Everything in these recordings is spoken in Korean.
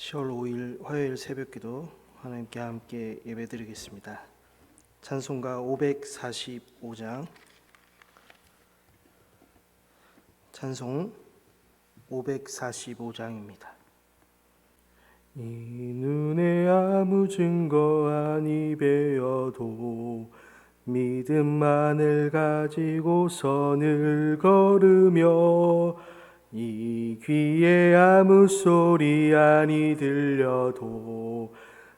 10월 5일 화요일 새벽기도 하나님께 함께 예배드리겠습니다. 찬송가 545장, 찬송 545장입니다. 이 눈에 아무 증거 아니 배어도 믿음만을 가지고 선을 걸으며, 이 귀에 아무 소리 아니 들려도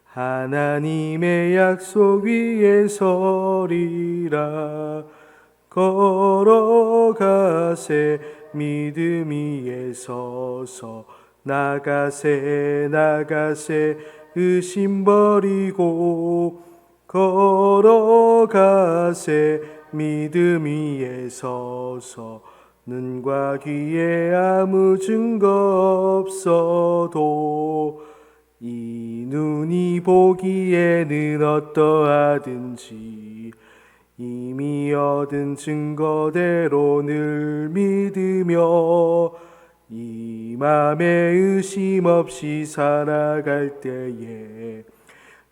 하나님의 약속 위에 서리라. 걸어가세 믿음 위에 서서, 나가세 의심 버리고, 걸어가세 믿음 위에 서서, 눈과 귀에 아무 증거 없어도 이 눈이 보기에는 어떠하든지 이미 얻은 증거대로 늘 믿으며, 이 맘에 의심 없이 살아갈 때에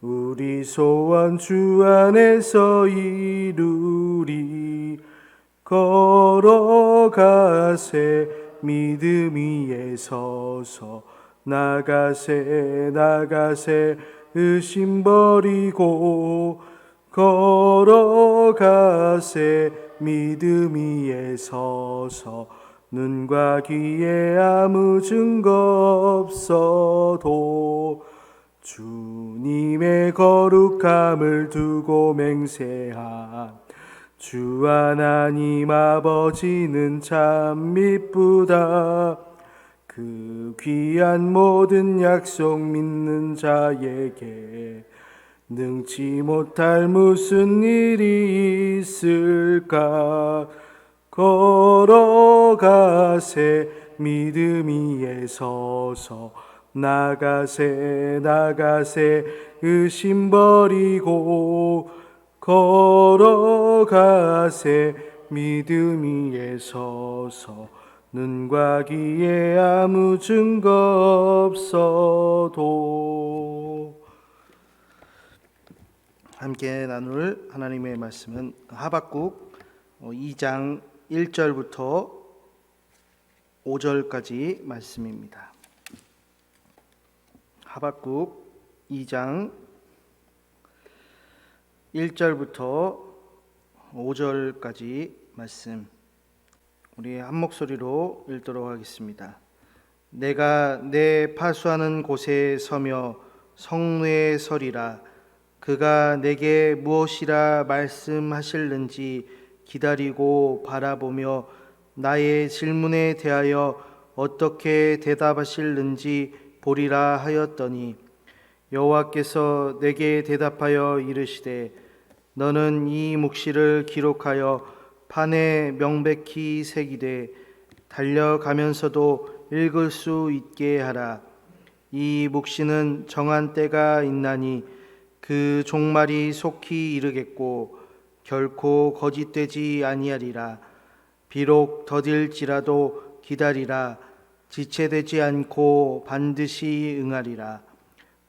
우리 소원 주 안에서 이루리. 걸어가세 믿음 위에 서서, 나가세 의심 버리고, 걸어가세 믿음 위에 서서, 눈과 귀에 아무 증거 없어도 주님의 거룩함을 두고 맹세한 주 하나님 아버지는 참 미쁘다. 그 귀한 모든 약속 믿는 자에게 능치 못할 무슨 일이 있을까. 걸어가세 믿음 위에 서서, 나가세 의심 버리고, 걸어가세 믿음 위에 서서, 눈과 귀에 아무 증거 없어도. 함께 나눌 하나님의 말씀은 하박국 2장 1절부터 5절까지 말씀입니다. 하박국 2장 1절부터 5절까지 말씀, 우리 한 목소리로 읽도록 하겠습니다. 내가 내 파수하는 곳에 서며 성루에 서리라. 그가 내게 무엇이라 말씀하실는지 기다리고 바라보며, 나의 질문에 대하여 어떻게 대답하실는지 보리라 하였더니, 여호와께서 내게 대답하여 이르시되, 너는 이 묵시를 기록하여 판에 명백히 새기되 달려가면서도 읽을 수 있게 하라. 이 묵시는 정한 때가 있나니 그 종말이 속히 이르겠고 결코 거짓되지 아니하리라. 비록 더딜지라도 기다리라. 지체되지 않고 반드시 응하리라.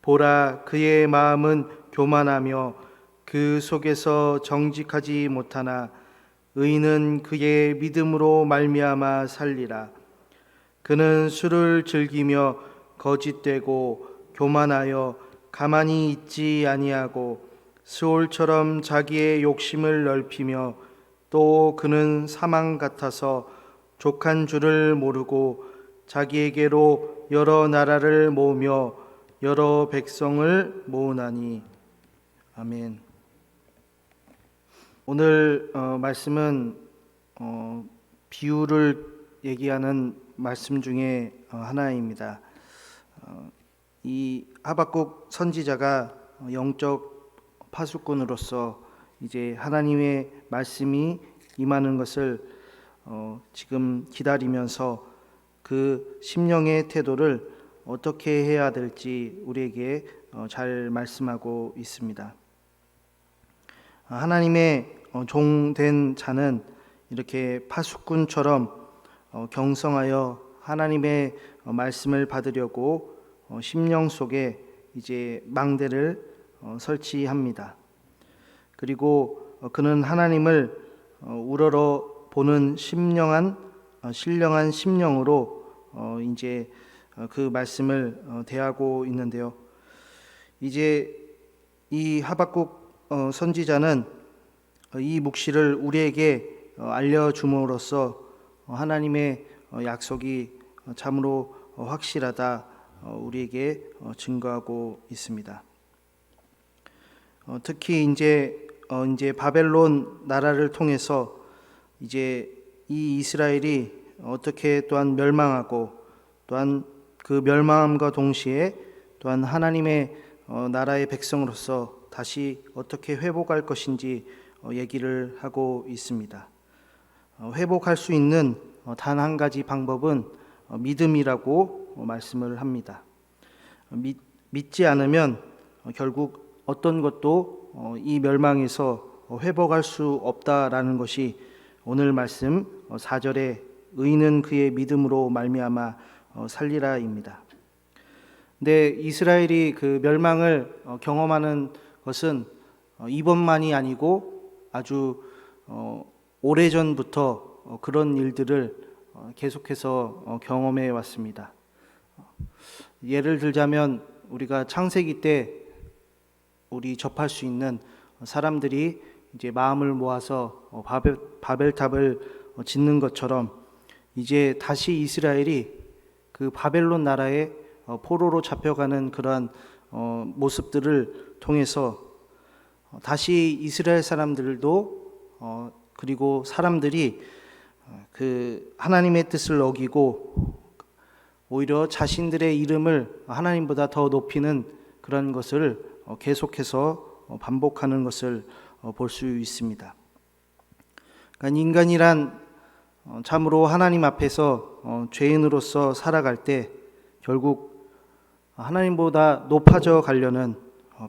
보라, 그의 마음은 교만하며 그 속에서 정직하지 못하나 의인은 그의 믿음으로 말미암아 살리라. 그는 술을 즐기며 거짓되고 교만하여 가만히 있지 아니하고 스올처럼 자기의 욕심을 넓히며, 또 그는 사망 같아서 족한 줄을 모르고 자기에게로 여러 나라를 모으며 여러 백성을 모으나니. 아멘. 오늘 말씀은 비유를 얘기하는 말씀 중에 하나입니다. 이 하박국 선지자가 영적 파수꾼으로서 이제 하나님의 말씀이 임하는 것을 지금 기다리면서 그 심령의 태도를 어떻게 해야 될지 우리에게 잘 말씀하고 있습니다. 하나님의 종된 자는 이렇게 파수꾼처럼 경성하여 하나님의 말씀을 받으려고 심령 속에 이제 망대를 설치합니다. 그리고 그는 하나님을 우러러 보는 신령한 심령으로 이제 그 말씀을 대하고 있는데요. 이제 이 하박국 선지자는 이 묵시를 우리에게 알려줌으로써 하나님의 약속이 참으로 확실하다 우리에게 증거하고 있습니다. 특히 이제 바벨론 나라를 통해서 이제 이 이스라엘이 어떻게 또한 멸망하고 또한 그 멸망함과 동시에 또한 하나님의 나라의 백성으로서 다시 어떻게 회복할 것인지 얘기를 하고 있습니다. 회복할 수 있는 단 한 가지 방법은 믿음이라고 말씀을 합니다. 믿지 않으면 결국 어떤 것도 이 멸망에서 회복할 수 없다라는 것이 오늘 말씀 4절에 의인은 그의 믿음으로 말미암아 살리라입니다. 근데 이스라엘이 그 멸망을 경험하는 것은 이번만이 아니고 아주 오래전부터 그런 일들을 계속해서 경험해 왔습니다. 예를 들자면 우리가 창세기 때 우리 접할 수 있는 사람들이 이제 마음을 모아서 바벨탑을 짓는 것처럼 이제 다시 이스라엘이 그 바벨론 나라의 포로로 잡혀가는 그러한 모습들을 통해서 다시 이스라엘 사람들도 그리고 사람들이 그 하나님의 뜻을 어기고 오히려 자신들의 이름을 하나님보다 더 높이는 그런 것을 계속해서 반복하는 것을 볼 수 있습니다. 그러니까 인간이란 참으로 하나님 앞에서 죄인으로서 살아갈 때 결국 하나님보다 높아져 가려는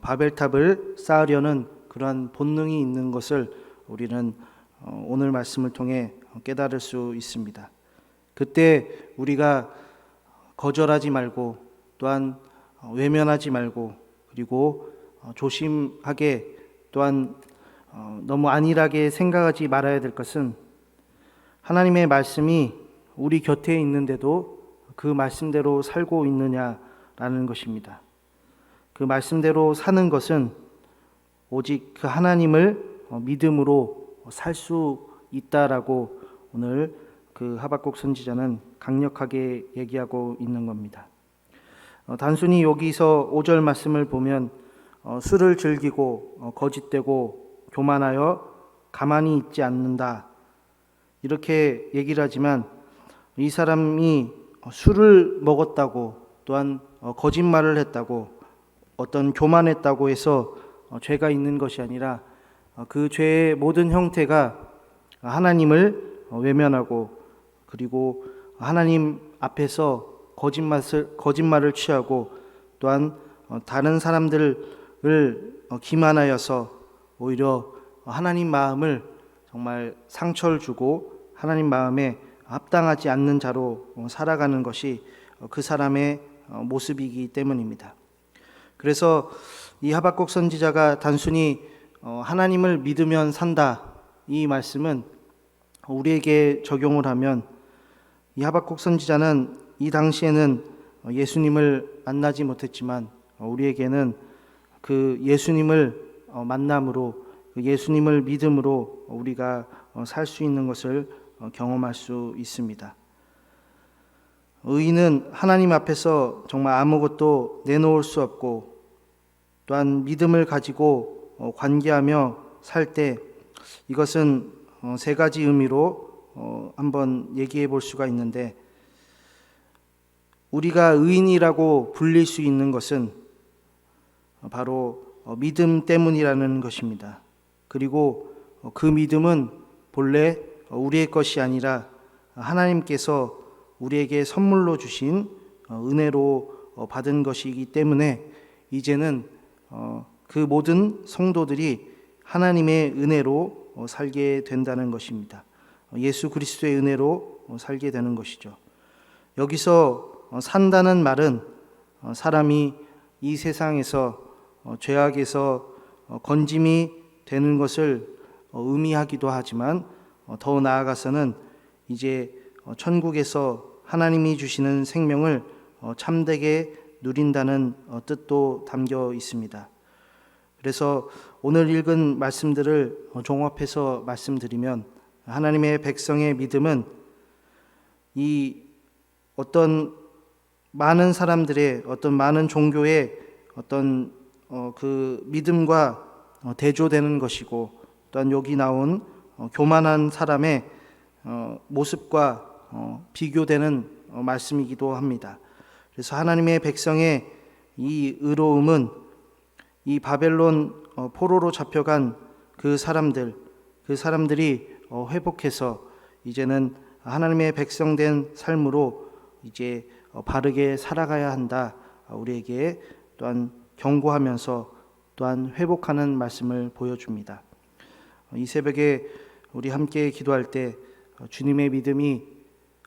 바벨탑을 쌓으려는 그러한 본능이 있는 것을 우리는 오늘 말씀을 통해 깨달을 수 있습니다. 그때 우리가 거절하지 말고 또한 외면하지 말고 그리고 조심하게 또한 너무 안일하게 생각하지 말아야 될 것은 하나님의 말씀이 우리 곁에 있는데도 그 말씀대로 살고 있느냐라는 것입니다. 그 말씀대로 사는 것은 오직 그 하나님을 믿음으로 살 수 있다라고 오늘 그 하박국 선지자는 강력하게 얘기하고 있는 겁니다. 단순히 여기서 5절 말씀을 보면 술을 즐기고 거짓되고 교만하여 가만히 있지 않는다 이렇게 얘기를 하지만 이 사람이 술을 먹었다고 또한 거짓말을 했다고 어떤 교만했다고 해서 죄가 있는 것이 아니라 그 죄의 모든 형태가 하나님을 외면하고 그리고 하나님 앞에서 거짓말을 취하고 또한 다른 사람들을 기만하여서 오히려 하나님 마음을 정말 상처를 주고 하나님 마음에 합당하지 않는 자로 살아가는 것이 그 사람의 모습이기 때문입니다. 그래서 이 하박국 선지자가 단순히 하나님을 믿으면 산다 이 말씀은 우리에게 적용을 하면 이 하박국 선지자는 이 당시에는 예수님을 만나지 못했지만 우리에게는 그 예수님을 만남으로 그 예수님을 믿음으로 우리가 살 수 있는 것을 경험할 수 있습니다. 의인은 하나님 앞에서 정말 아무것도 내놓을 수 없고 또한 믿음을 가지고 관계하며 살 때 이것은 세 가지 의미로 한번 얘기해 볼 수가 있는데 우리가 의인이라고 불릴 수 있는 것은 바로 믿음 때문이라는 것입니다. 그리고 그 믿음은 본래 우리의 것이 아니라 하나님께서 우리에게 선물로 주신 은혜로 받은 것이기 때문에 이제는 그 모든 성도들이 하나님의 은혜로 살게 된다는 것입니다. 예수 그리스도의 은혜로 살게 되는 것이죠. 여기서 산다는 말은 사람이 이 세상에서 죄악에서 건짐이 되는 것을 의미하기도 하지만 더 나아가서는 이제 천국에서 하나님이 주시는 생명을 참되게 누린다는 뜻도 담겨 있습니다. 그래서 오늘 읽은 말씀들을 종합해서 말씀드리면, 하나님의 백성의 믿음은 이 어떤 많은 사람들의 어떤 많은 종교의 어떤 그 믿음과 대조되는 것이고, 또한 여기 나온 교만한 사람의 모습과 비교되는 말씀이기도 합니다. 그래서 하나님의 백성의 이 의로움은 이 바벨론 포로로 잡혀간 그 사람들이 회복해서 이제는 하나님의 백성된 삶으로 이제 바르게 살아가야 한다, 우리에게 또한 경고하면서 또한 회복하는 말씀을 보여줍니다. 이 새벽에 우리 함께 기도할 때 주님의 믿음이,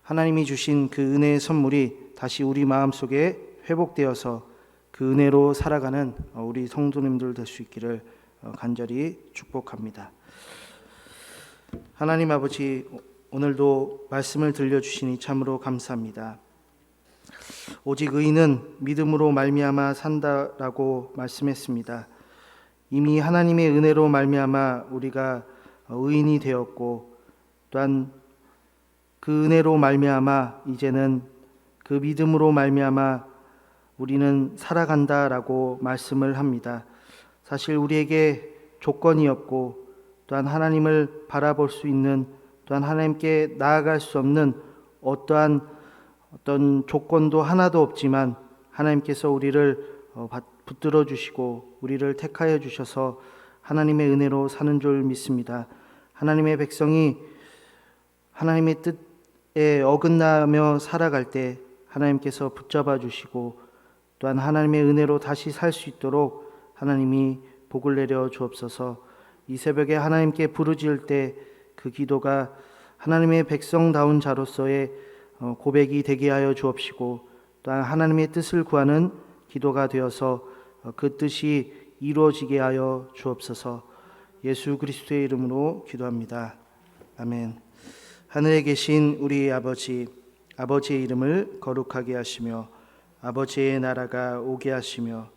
하나님이 주신 그 은혜의 선물이 다시 우리 마음속에 회복되어서 그 은혜로 살아가는 우리 성도님들 될 수 있기를 간절히 축복합니다. 하나님 아버지, 오늘도 말씀을 들려주시니 참으로 감사합니다. 오직 의인은 믿음으로 말미암아 산다라고 말씀했습니다. 이미 하나님의 은혜로 말미암아 우리가 의인이 되었고, 또한 그 은혜로 말미암아 이제는 그 믿음으로 말미암아 우리는 살아간다라고 말씀을 합니다. 사실 우리에게 조건이 없고, 또한 하나님을 바라볼 수 있는, 또한 하나님께 나아갈 수 없는 어떤 조건도 하나도 없지만, 하나님께서 우리를 붙들어 주시고 우리를 택하여 주셔서 하나님의 은혜로 사는 줄 믿습니다. 하나님의 백성이 하나님의 뜻에 어긋나며 살아갈 때 하나님께서 붙잡아 주시고, 또한 하나님의 은혜로 다시 살 수 있도록 하나님이 복을 내려 주옵소서. 이 새벽에 하나님께 부르짖을 때 그 기도가 하나님의 백성다운 자로서의 고백이 되게 하여 주옵시고, 또한 하나님의 뜻을 구하는 기도가 되어서 그 뜻이 이루어지게 하여 주옵소서. 예수 그리스도의 이름으로 기도합니다. 아멘. 하늘에 계신 우리 아버지, 아버지의 이름을 거룩하게 하시며 아버지의 나라가 오게 하시며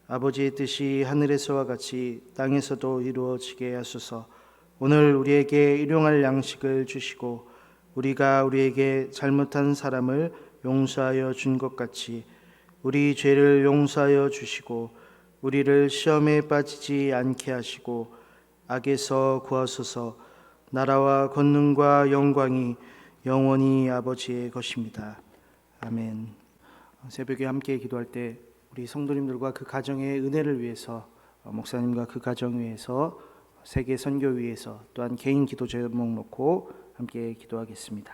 아버지의 뜻이 하늘에서와 같이 땅에서도 이루어지게 하소서. 오늘 우리에게 일용할 양식을 주시고, 우리가 우리에게 잘못한 사람을 용서하여 준 것 같이 우리 죄를 용서하여 주시고, 우리를 시험에 빠지지 않게 하시고 악에서 구하소서. 나라와 권능과 영광이 영원히 아버지의 것입니다. 아멘. 새벽에 함께 기도할 때 우리 성도님들과 그 가정의 은혜를 위해서, 목사님과 그 가정 위해서, 세계 선교 위해서, 또한 개인 기도 제목 놓고 함께 기도하겠습니다.